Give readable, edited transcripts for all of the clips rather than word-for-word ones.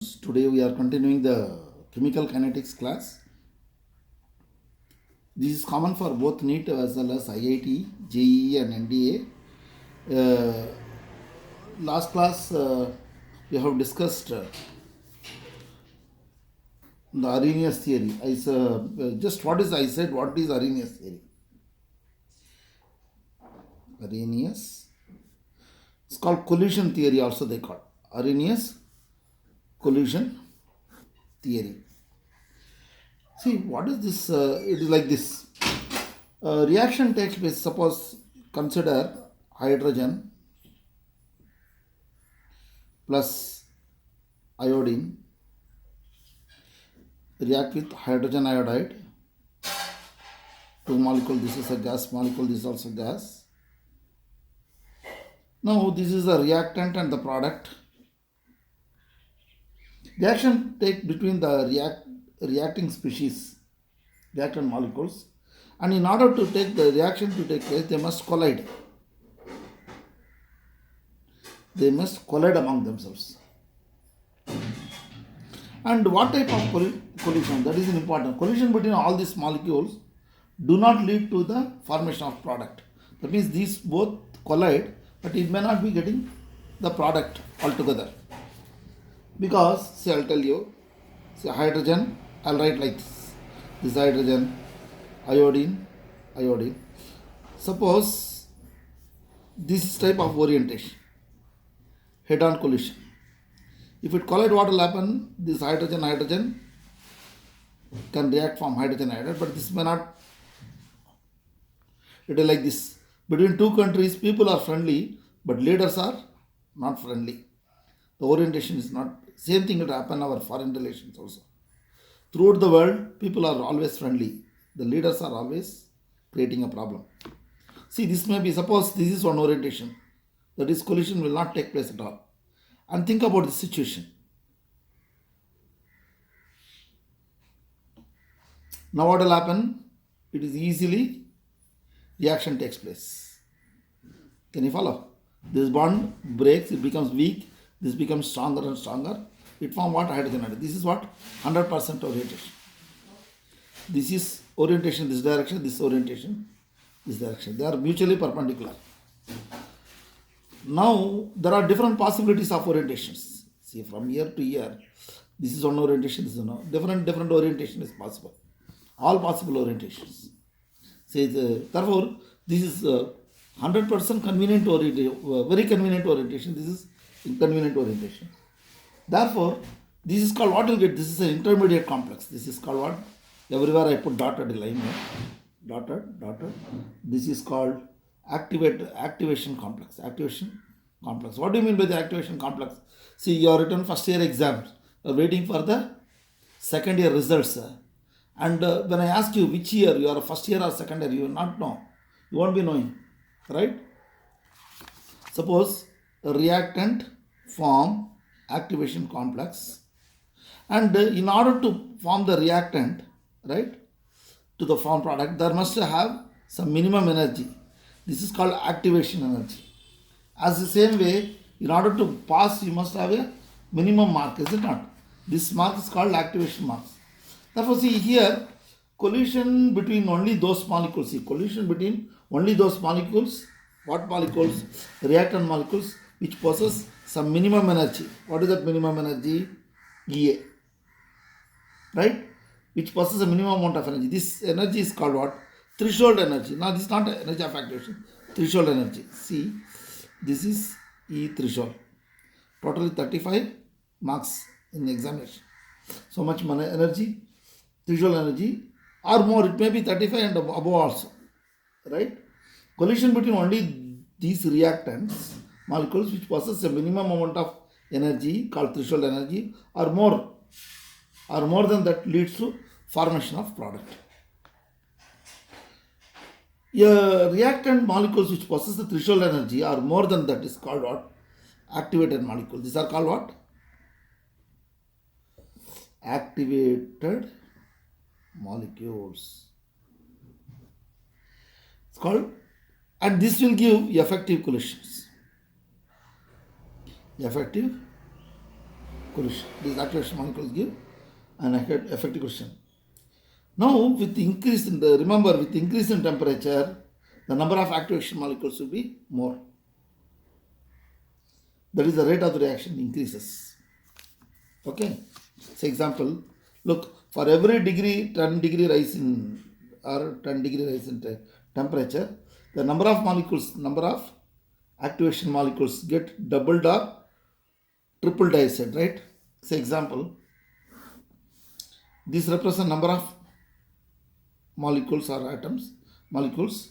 Today we are continuing the chemical kinetics class. This is common for both NEET as well as IIT, JEE and NDA. Last class we have discussed the Arrhenius theory. Just what is I said, what is Arrhenius theory? Arrhenius. It's called collision theory also they call. Arrhenius collision theory. See, what is this? It is like this. Reaction takes place. Suppose consider hydrogen plus iodine react with hydrogen iodide. Two molecule. This is a gas molecule. This is also gas. Now this is a reactant and the product. Reaction take between the reacting species, reactant molecules, and in order to take the reaction to take place, they must collide. They must collide among themselves. And what type of collision? That is an important. Collision between all these molecules do not lead to the formation of product. That means these both collide, but it may not be getting the product altogether. Because, see, I'll tell you, see, hydrogen, I'll write like this. This hydrogen, iodine. Suppose this type of orientation, head-on collision. If it collide, what will happen? This hydrogen can react from hydrogen iodide, but this may not. It is like this. Between two countries, people are friendly, but leaders are not friendly. The orientation is not. Same thing will happen in our foreign relations also. Throughout the world, people are always friendly. The leaders are always creating a problem. See, this may be, suppose this is one orientation. That is, collision will not take place at all. And think about the situation. Now what will happen? It is easily, reaction takes place. Can you follow? This bond breaks, it becomes weak. This becomes stronger and stronger. It forms what? Hydrogen iodide. This is what? 100% orientation. This is orientation this direction, this orientation this direction. They are mutually perpendicular. Now, there are different possibilities of orientations. See, from year to year, this is one orientation, this is one. Different orientation is possible. All possible orientations. See, therefore, this is 100% convenient orientation, very convenient orientation. This is inconvenient orientation. Therefore, this is called what you get. This is an intermediate complex. This is called what? Everywhere I put dotted line here. Dotted. This is called activation complex. Activation complex. What do you mean by the activation complex? See, you are written first year exams. You are waiting for the second year results. And when I ask you which year you are first year or second year, you will not know. You won't be knowing. Right? Suppose a reactant form activation complex, and in order to form the reactant, right, to the form product, there must have some minimum energy. This is called activation energy. As the same way, in order to pass, you must have a minimum mark, is it not? This mark is called activation marks. Therefore, see here, collision between only those molecules. See, collision between only those molecules. What molecules? Reactant molecules which possess some minimum energy. What is that minimum energy? EA. Right? Which possesses a minimum amount of energy. This energy is called what? Threshold energy. Now, this is not energy of activation. Threshold energy. See, this is E threshold. Totally 35 marks in examination. So much energy, threshold energy, or more. It may be 35 and above also. Right? Collision between only these reactants molecules which possess a minimum amount of energy called threshold energy or more than that leads to formation of product. Reactant molecules which possess the threshold energy or more than that is called what? Activated molecules. These are called what? Activated molecules. It's called, and this will give effective collisions. Effective collision. These activation molecules give an effective collision. Now, with increase in the remember with increase in temperature, the number of activation molecules will be more. That is the rate of the reaction increases. Okay. So example, look, for every 10 degree rise in or 10 degree rise in temperature, the number of activation molecules get doubled or tripled, I said, right? Say example, this represent number of molecules or molecules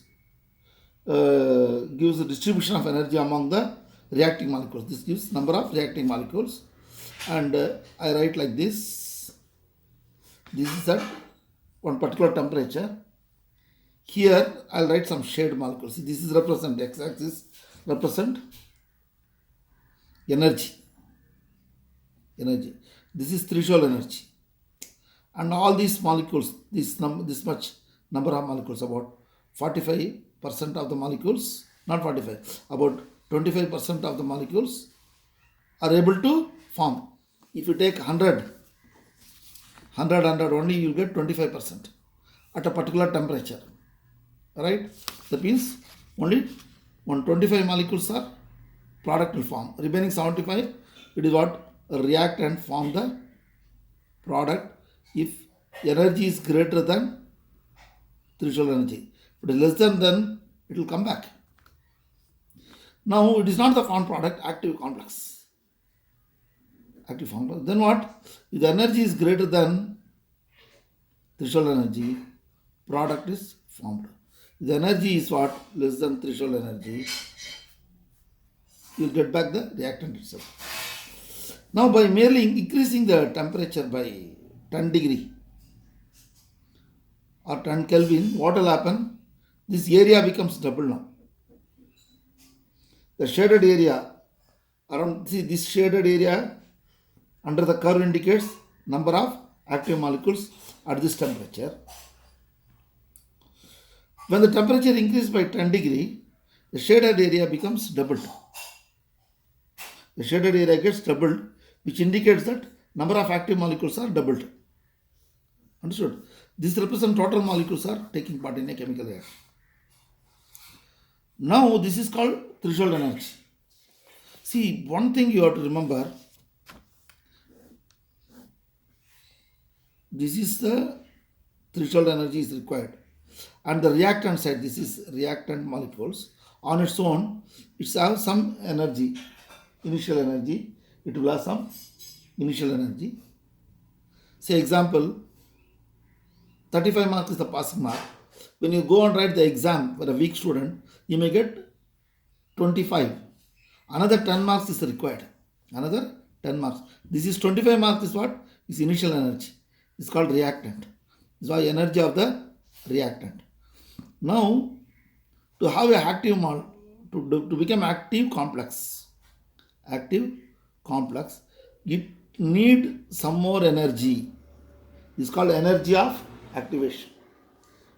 gives the distribution of energy among the reacting molecules. This gives number of reacting molecules, and I write like this. This is at one particular temperature. Here I'll write some shade molecules. See, this is represent x-axis represent energy. This is threshold energy, and all these molecules, this much number of molecules, about 45% of the molecules, not 45, about 25% of the molecules are able to form. If you take 100 only, you will get 25% at a particular temperature, right? That means only 125 molecules are product will form. Remaining 75, it is what react and form the product if energy is greater than threshold energy. If it is less than, then it will come back. Now it is not the formed product, active complex. Active form. Then what? If the energy is greater than threshold energy, product is formed. If the energy is what? Less than threshold energy, you will get back the reactant itself. Now by merely increasing the temperature by 10 degree or 10 Kelvin, what will happen? This area becomes double now. The shaded area around, see this shaded area under the curve indicates number of active molecules at this temperature. When the temperature increases by 10 degree, the shaded area becomes doubled. The shaded area gets doubled, which indicates that number of active molecules are doubled. Understood? This represents total molecules are taking part in a chemical reaction. Now this is called threshold energy. See, one thing you have to remember, this is the threshold energy is required, and the reactant side, this is reactant molecules. On its own, it has some energy, initial energy. It will have some initial energy. Say example, 35 marks is the passing mark. When you go and write the exam for a weak student, you may get 25. Another 10 marks is required. Another 10 marks. This is 25 marks is what? Is initial energy. It's called reactant. This is why energy of the reactant. Now, to have a active to become active complex, it need some more energy. This is called energy of activation.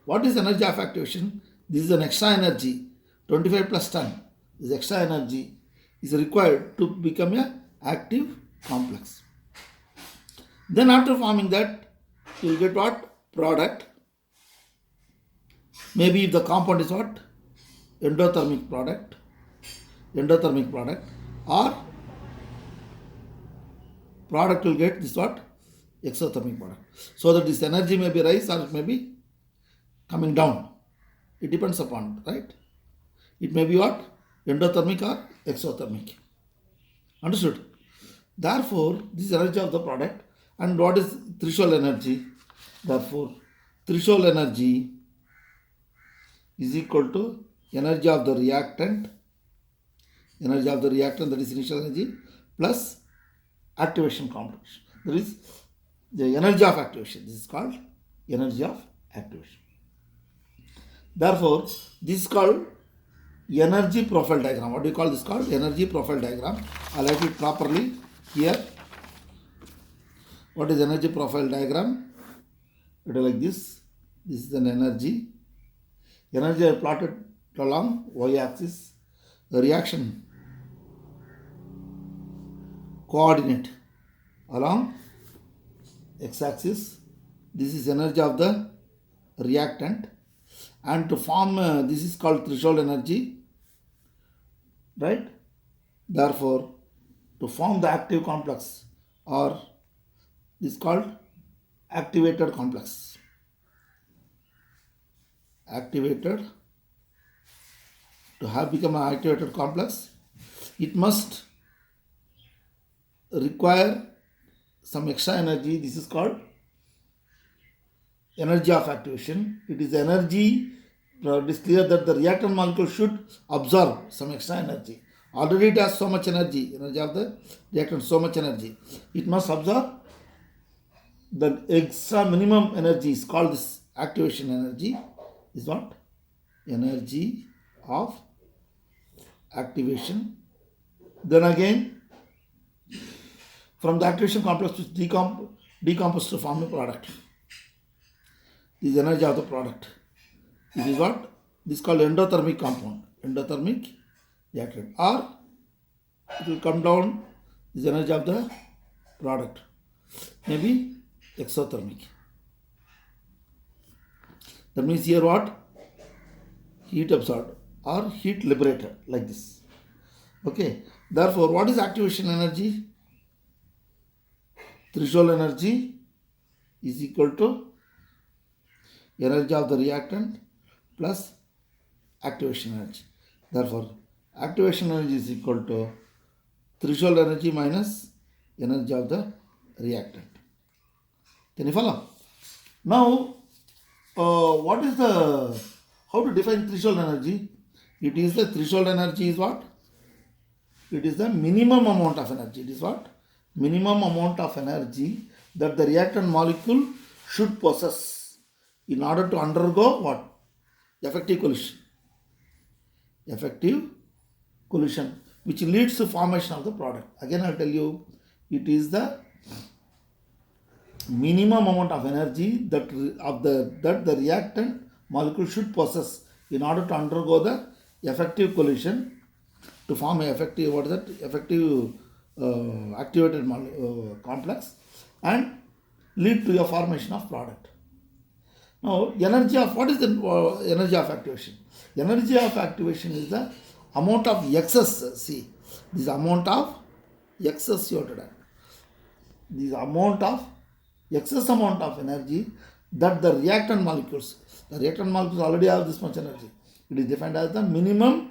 What is energy of activation? This is an extra energy, 25 plus 10. This extra energy is required to become a active complex. Then after forming that, you will get what? Product. Maybe if the compound is what? Endothermic product, or product will get this what? Exothermic product. So that this energy may be rise or it may be coming down. It depends upon, right? It may be what? Endothermic or exothermic. Understood? Therefore, this is energy of the product. And what is threshold energy? Therefore, threshold energy is equal to energy of the reactant, that is initial energy, plus activation complex. That is the energy of activation. This is called energy of activation. Therefore, this is called energy profile diagram. What do you call this called? Energy profile diagram. I'll write it properly here. What is energy profile diagram? It is like this. This is an energy. Energy I plotted along y-axis. The reaction coordinate along x-axis. This is energy of the reactant, and to form this is called threshold energy, right? Therefore, to form the active complex, or this is called activated complex. Activated, to have become an activated complex, it must require some extra energy. This is called energy of activation. It is energy. It is clear that the reactant molecule should absorb some extra energy. Already it has so much energy of the reactant, so much energy. It must absorb the extra minimum energy is called this activation energy. Is what? Energy of activation. Then again, from the activation complex to decompose to form a product. This is energy of the product. This is what? This is called endothermic compound. Endothermic reactant. Or it will come down, this energy of the product. Maybe exothermic. That means here what? Heat absorbed or heat liberated, like this. Okay. Therefore, what is activation energy? Threshold energy is equal to energy of the reactant plus activation energy. Therefore, activation energy is equal to threshold energy minus energy of the reactant. Can you follow? Now, what is the, how to define threshold energy? It is the threshold energy is what? It is the minimum amount of energy. It is what? Minimum amount of energy that the reactant molecule should possess in order to undergo what? Effective collision. Effective collision, which leads to formation of the product. Again, I will tell you, it is the minimum amount of energy that the reactant molecule should possess in order to undergo the effective collision to form a effective, what is that? Effective activated complex and lead to a formation of product. Now, energy of, what is the energy of activation? Energy of activation is the amount of excess. See, this amount of excess you have to do. This amount of excess amount of energy that the reactant molecules already have this much energy. It is defined as the minimum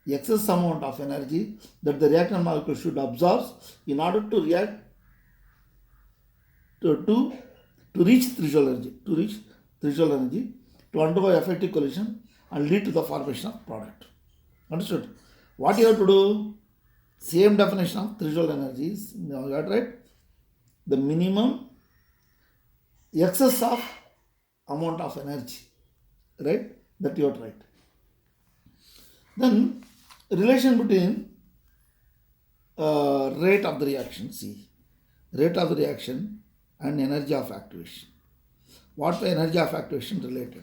excess amount of energy that the reactant molecule should absorb in order to react to reach threshold energy, to undergo effective collision and lead to the formation of product. Understood? What you have to do? Same definition of threshold energy is, now you got right? The minimum excess of amount of energy, right? That you have to write. Then relation between rate of the reaction, see, rate of the reaction and energy of activation. What the energy of activation related?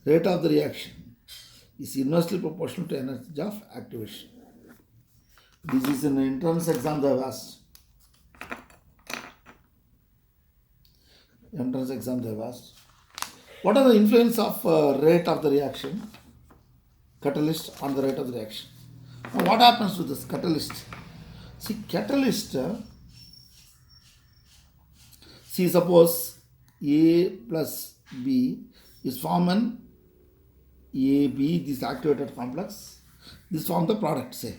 Rate of the reaction is inversely proportional to energy of activation. This is in the entrance exam they have asked. Entrance exam they have asked. What are the influence of rate of the reaction, catalyst, on the rate of the reaction? Now what happens to this catalyst? See, catalyst, see, suppose A plus B is form an AB, this activated complex, this form the product, say.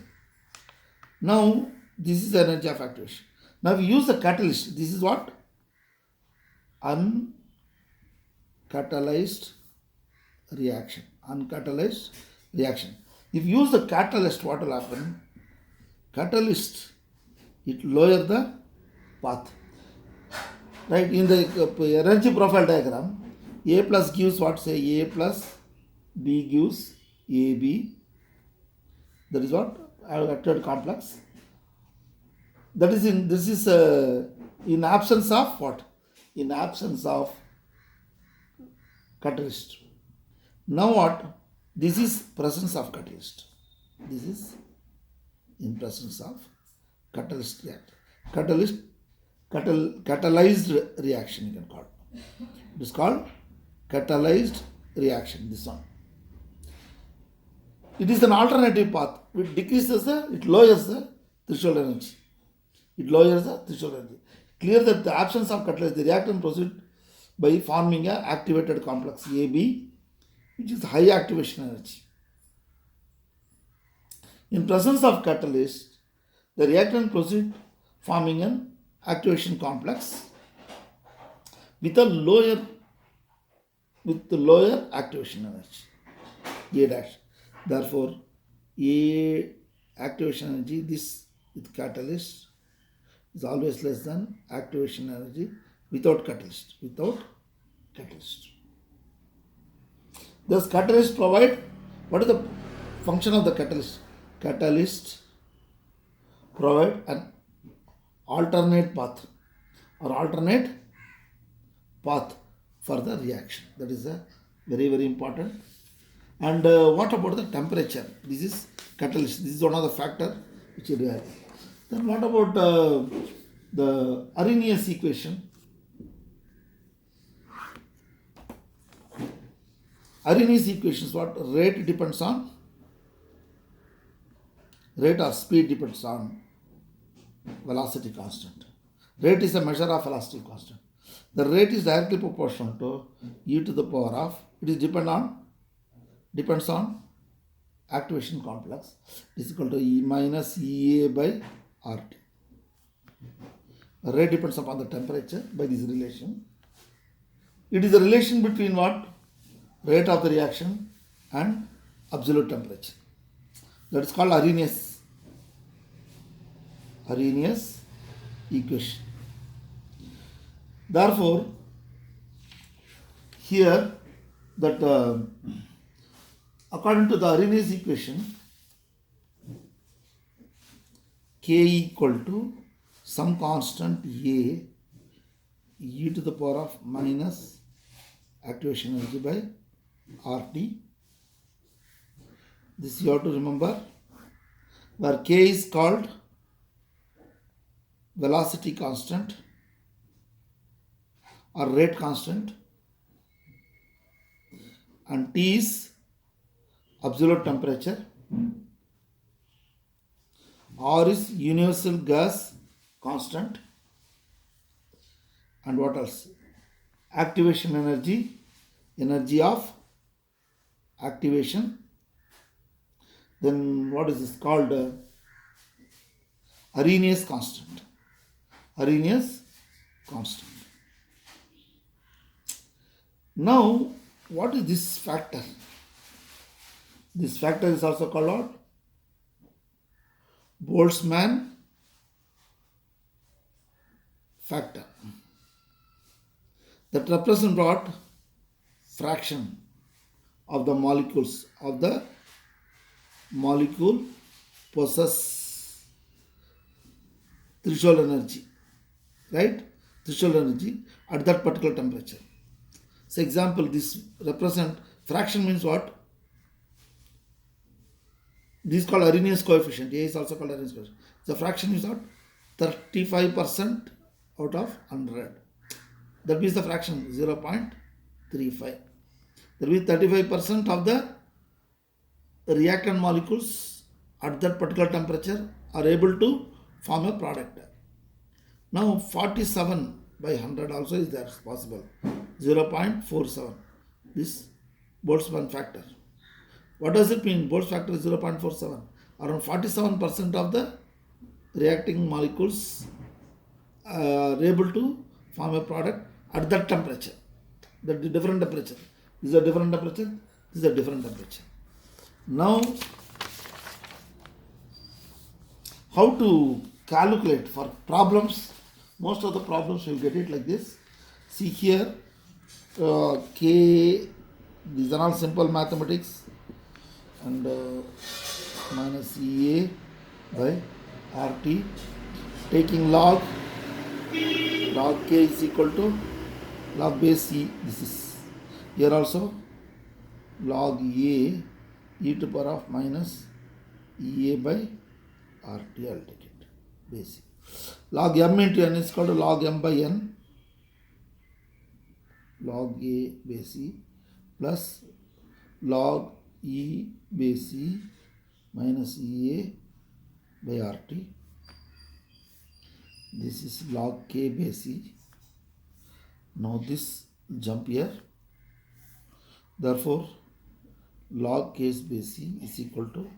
Now, this is the energy of activation. Now we use the catalyst. This is what? Uncatalyzed reaction. Uncatalyzed reaction. If you use the catalyst, what will happen? Catalyst, it lower the path. Right? In the energy profile diagram, A plus gives what? Say A plus B gives AB. That is what? Activated complex. That is in, this is in absence of what? In absence of catalyst. Now what? This is presence of catalyst. This is in presence of catalyst reactor. Catalyst catalyzed reaction, you can call it. It is called catalyzed reaction, this one. It is an alternative path. It decreases it lowers the threshold energy. It lowers the threshold energy. Clear that the absence of catalyst, the reactant proceeds by forming a activated complex AB, which is high activation energy. In presence of catalyst, the reactant proceeds forming an activation complex with the lower activation energy, A dash. Therefore, A activation energy, this with catalyst is always less than activation energy without catalyst. Thus, catalyst provide, what is the function of the catalyst? Catalyst provide an alternate path for the reaction. That is a very, very important. And what about the temperature? This is catalyst. This is one of the factor which you have. Then what about the Arrhenius equation? Arrhenius equation is what? Rate depends on, rate or speed depends on velocity constant. Rate is a measure of velocity constant. The rate is directly proportional to e to the power of, it is depends on activation complex, is equal to E minus EA by RT. The rate depends upon the temperature by this relation. It is a relation between what? Rate of the reaction and absolute temperature. That is called Arrhenius equation. Therefore, here that according to the Arrhenius equation, K equal to some constant A e to the power of minus activation energy by RT. This you have to remember, where K is called velocity constant or rate constant and T is absolute temperature, R is universal gas constant, and what else? Activation energy of activation. Then what is this called? Arrhenius constant. Now, what is this factor? This factor is also called what? Boltzmann factor. That represents what? Fraction of the molecules of the molecule possess threshold energy, right? Threshold energy at that particular temperature. So example, this represent fraction means what? This is called Arrhenius coefficient. A is also called Arrhenius coefficient. The fraction is what? 35% out of 100. That means the fraction 0.35. That means 35% of the reactant molecules at that particular temperature are able to form a product. Now 47 by 100 also is there possible. 0.47. This Boltzmann factor. What does it mean? Boltzmann factor is 0.47. Around 47% of the reacting molecules are able to form a product at that temperature. That is different temperature. This is a different temperature. This is a different temperature. Now, how to calculate for problems? Most of the problems will get it like this. See here, K, these are all simple mathematics, and minus EA by RT, taking log K is equal to log base E. This is here also log A e to power of minus EA by RT. I'll take it base E. log m into n is equal to log m by n, log a base c plus log e base c minus ea by rt. This is log k base c. Now this jump here. Therefore, log k base c is equal to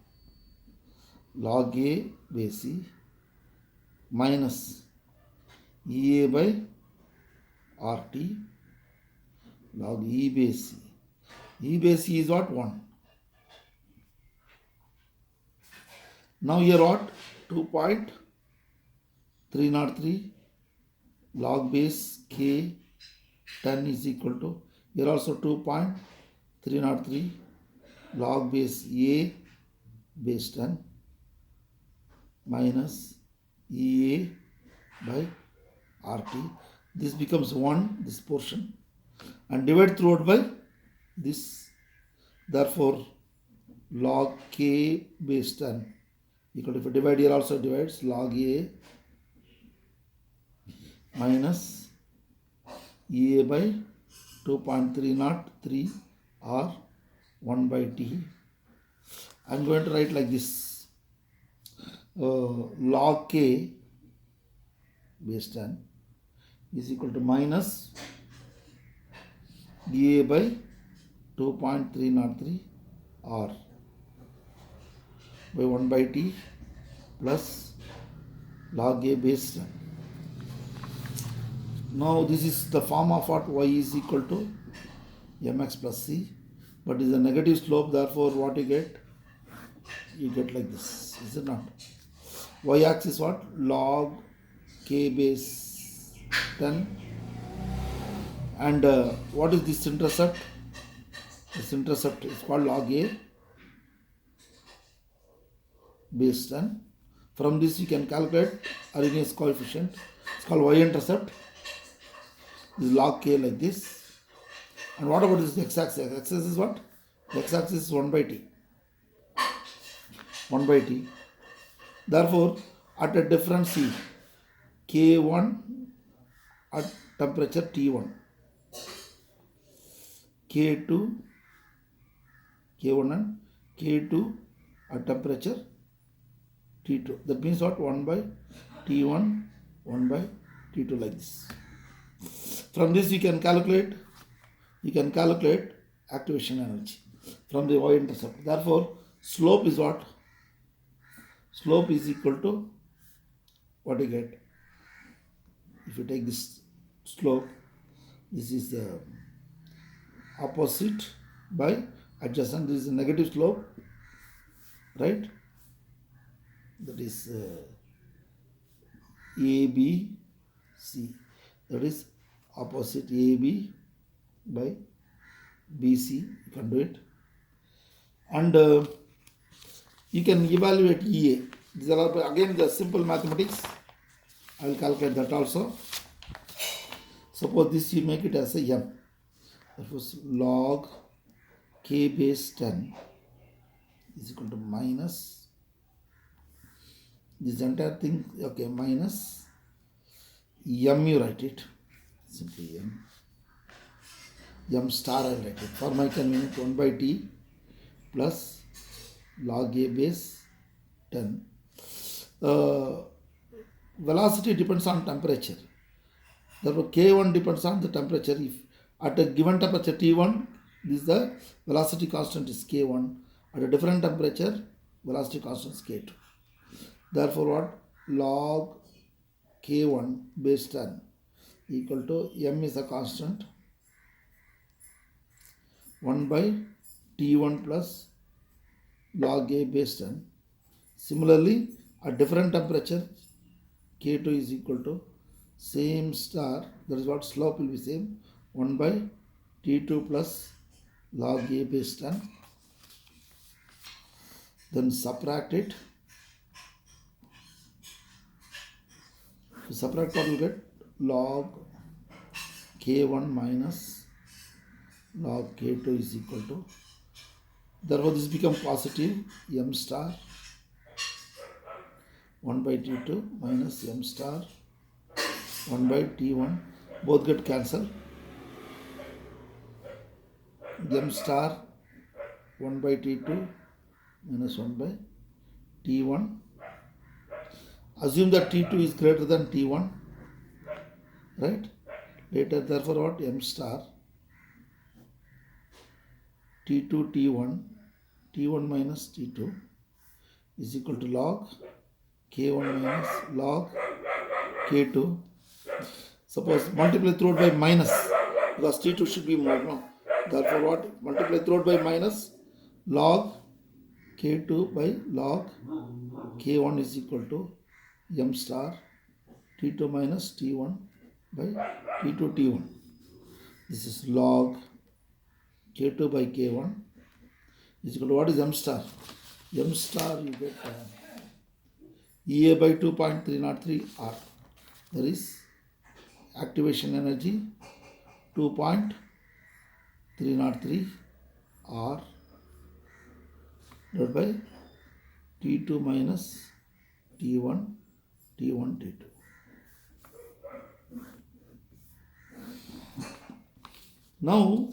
log a base c minus ea by rt log e base c. E base c is what? 1. Now here what? 2.303 log base k 10 is equal to, here also 2.303 log base a base 10 minus ea by rt. This becomes 1, this portion, and divide throughout by this. Therefore, log k base 10 equal to, if you divide here also divides, log a minus ea by 2.303 or 1 by t. I am going to write like this. Log k base 10 is equal to minus ea by 2.303 or by 1 by t plus log a base 10. Now this is the form of what? Y is equal to mx plus c, but is a negative slope, therefore what you get? You get like this, is it not? Y axis what? Log k base 10, and what is this intercept? This intercept is called log a base 10. From this you can calculate Arrhenius coefficient. It's called y-intercept. This is log k like this. And what about this x-axis? X-axis is what? X-axis is 1 by t. 1 by t. Therefore, at a difference C, K1 at temperature T1, K2, K1 and K2 at temperature T2. That means what? 1 by T1, 1 by T2 like this. From this you can calculate activation energy from the y-intercept. Therefore, slope is what? Slope is equal to what you get. If you take this slope, this is the opposite by adjacent. This is a negative slope, right? That is ABC. That is opposite AB by BC. You can do it. And you can evaluate EA. These are again the simple mathematics. I will calculate that also. Suppose this you make it as a m. Therefore, log k base 10 is equal to minus this entire thing, okay, minus m, you write it simply m star I will write it for my convenience, 1 by t plus log a base 10. Velocity depends on temperature. Therefore, K1 depends on the temperature. If at a given temperature T1, this is the velocity constant is K1. At a different temperature, velocity constant is K2. Therefore, what? Log K1 base 10 equal to m is a constant, 1 by T1 plus log a base 10. Similarly, at different temperature, K2 is equal to same star, that is what slope will be same, 1 by T2 plus log a base 10. Then subtract it. To subtract what you get? Log K1 minus log K2 is equal to, therefore this becomes positive, m star 1 by T2 minus m star 1 by T1, both get cancelled. M star 1 by T2 minus 1 by T1. Assume that T2 is greater than T1, right? Later, therefore, what? M star T2 T1, T1 minus T2 is equal to log K1 minus log K2. Suppose multiply through it by minus, because T2 should be more, no? Therefore, what? Multiply through it by minus log K2 by log K1 is equal to M star T2 minus T1 by T2 T1. This is log K2 by K1 is equal to what is M star? M star you get EA by 2.303 R. There is activation energy 2.303 R divided by T2 minus T1, T1, T2. Now,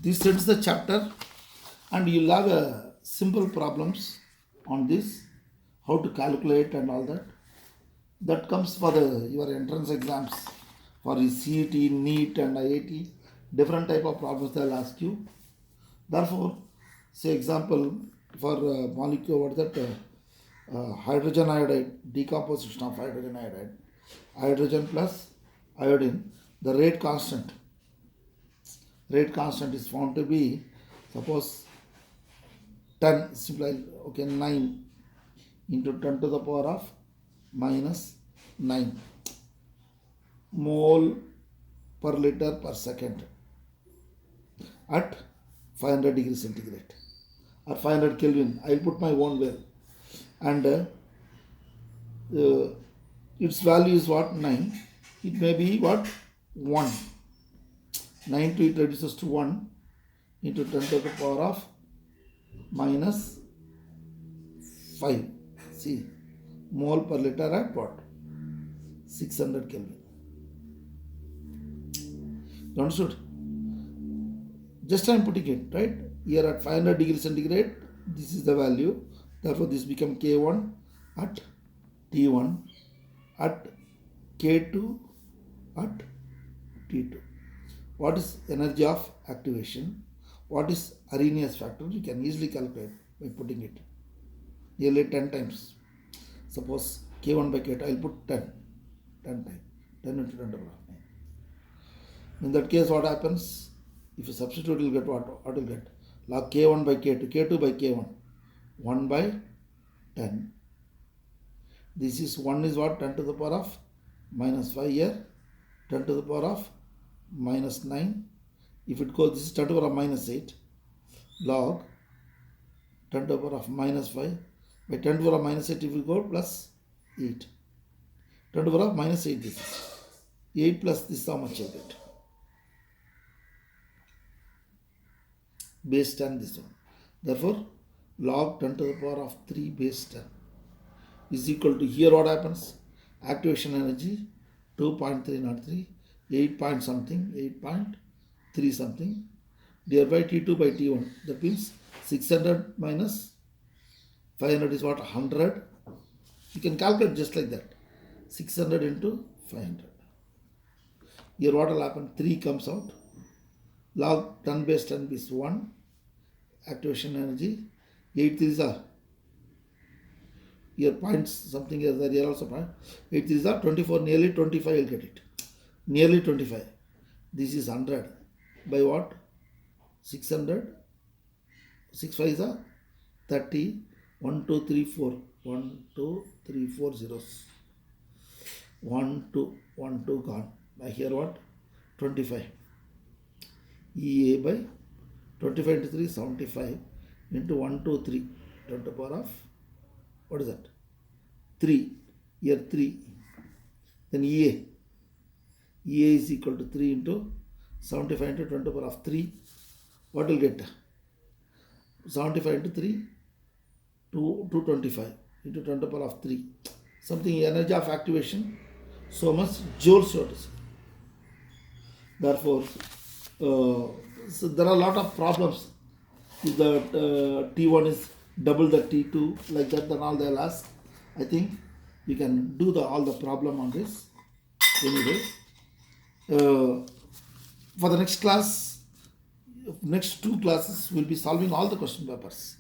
this ends the chapter, and you'll have simple problems on this, how to calculate and all that. That comes for your entrance exams for CET, NEET and IIT. Different type of problems they'll ask you. Therefore, say example for molecule, what is that? Hydrogen iodide, decomposition of hydrogen iodide, hydrogen plus iodine, the rate constant is found to be, suppose 10, simply, okay, 9 into 10 to the power of minus 9 mole per liter per second at 500 degrees centigrade or 500 Kelvin. I will put my own well, and its value is what? 9. It may be what? 1. 9 to it reduces to 1 into 10 to the power of minus 5. See, mole per liter at what? 600 Kelvin. You understood? Just I am putting it, right? Here at 500 degrees centigrade, this is the value. Therefore, this become K1 at T1 at K2 at T2. What is energy of activation? What is Arrhenius factor? You can easily calculate by putting it nearly 10 times. Suppose K1 by K2, I will put 10 times. 10 into 10 to the power of 9. In that case, what happens? If you substitute, you will get what? What will get? Log K1 by K2, K2 by K1, 1 by 10. This is 1 is what? 10 to the power of minus 5 here, 10 to the power of minus 9. If it goes, this is 10 to the power of minus 8, log 10 to the power of minus 5 by 10 to the power of minus 8, if you go plus 8. 10 to the power of minus 8, this is 8 plus this, how much I get? Base 10, this one. Therefore, log 10 to the power of 3 base 10 is equal to, here what happens? Activation energy 2.303, 8 point something, 8.3 something, divided by T2 by T1. That means 600 minus 500 is what? 100. You can calculate just like that. 600 into 500. Here what will happen? 3 comes out. Log 10 base 10 is 1. Activation energy 8 3s are here points something is there, here also point 8 3s are 24, nearly 25 will get it, nearly 25. This is 100 by what? 600, 6 5s are 30, 1 2 3 4, 1 2 3 4 zeros, 1 2 1 2 gone. By here what? 25. EA by 25 into 3 75 into 1 2 3 10 to the power of, what is that? 3. Here 3. Then EA is equal to 3 into 75 into 10 to the power of 3. What will get? 75 into 3, 225 into 10 to the power of 3. Something energy of activation so much joules you have to say. Therefore, so there are a lot of problems. If the T1 is double the T2, like that, then all they'll ask. I think we can do all the problem on this. Anyway, for the next class, next two classes, we'll be solving all the question papers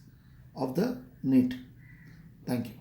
of the NEET. Thank you.